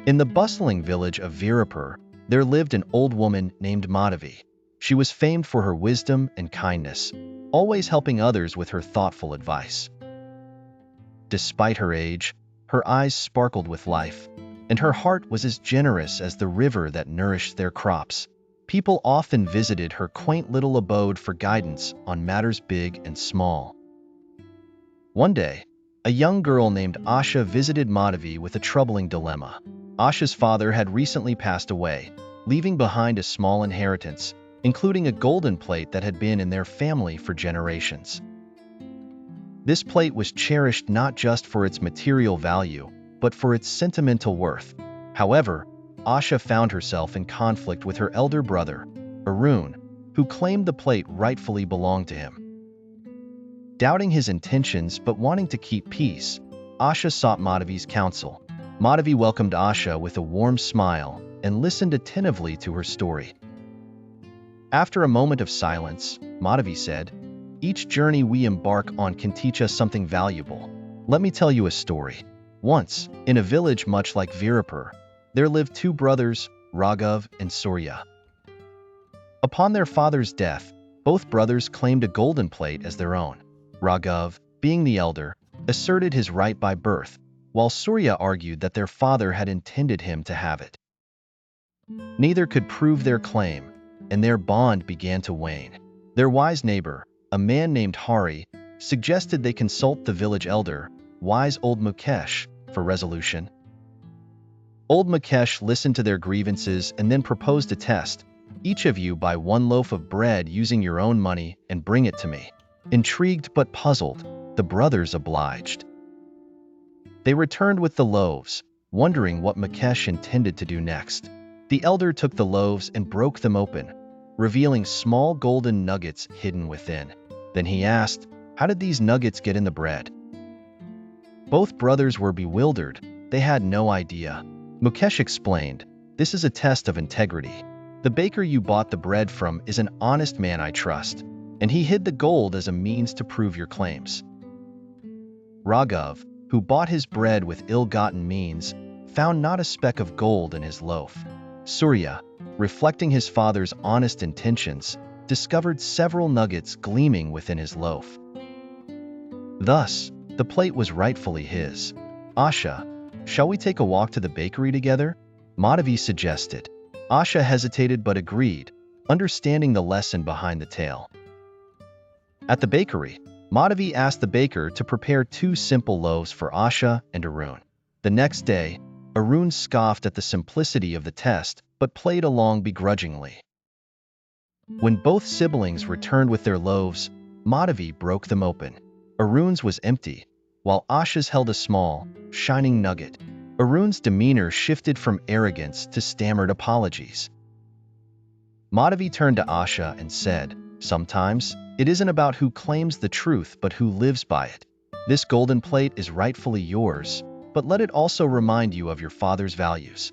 In the bustling village of Virapur, there lived an old woman named Madhavi. She was famed for her wisdom and kindness, always helping others with her thoughtful advice. Despite her age, her eyes sparkled with life, and her heart was as generous as the river that nourished their crops. People often visited her quaint little abode for guidance on matters big and small. One day, a young girl named Asha visited Madhavi with a troubling dilemma. Asha's father had recently passed away, leaving behind a small inheritance, including a golden plate that had been in their family for generations. This plate was cherished not just for its material value, but for its sentimental worth. However, Asha found herself in conflict with her elder brother, Arun, who claimed the plate rightfully belonged to him. Doubting his intentions but wanting to keep peace, Asha sought Madhavi's counsel. Madhavi welcomed Asha with a warm smile and listened attentively to her story. After a moment of silence, Madhavi said, "Each journey we embark on can teach us something valuable. Let me tell you a story. Once, in a village much like Virapur, there lived two brothers, Raghav and Surya. Upon their father's death, both brothers claimed a golden plate as their own. Raghav, being the elder, asserted his right by birth, while Surya argued that their father had intended him to have it. Neither could prove their claim, and their bond began to wane. Their wise neighbor, a man named Hari, suggested they consult the village elder, wise old Mukesh, for resolution. Old Mukesh listened to their grievances and then proposed a test. "Each of you buy one loaf of bread using your own money and bring it to me." Intrigued but puzzled, the brothers obliged. They returned with the loaves, wondering what Mukesh intended to do next. The elder took the loaves and broke them open, revealing small golden nuggets hidden within. Then he asked, "How did these nuggets get in the bread?" Both brothers were bewildered. They had no idea. Mukesh explained, "This is a test of integrity. The baker you bought the bread from is an honest man I trust, and he hid the gold as a means to prove your claims." Raghav, who bought his bread with ill-gotten means, found not a speck of gold in his loaf. Surya, reflecting his father's honest intentions, discovered several nuggets gleaming within his loaf. Thus, the plate was rightfully his. "Asha, shall we take a walk to the bakery together?" Madhavi suggested. Asha hesitated but agreed, understanding the lesson behind the tale. At the bakery, Madhavi asked the baker to prepare 2 simple loaves for Asha and Arun. The next day, Arun scoffed at the simplicity of the test but played along begrudgingly. When both siblings returned with their loaves, Madhavi broke them open. Arun's was empty, while Asha's held a small, shining nugget. Arun's demeanor shifted from arrogance to stammered apologies. Madhavi turned to Asha and said, "Sometimes, it isn't about who claims the truth but who lives by it. This golden plate is rightfully yours, but let it also remind you of your father's values."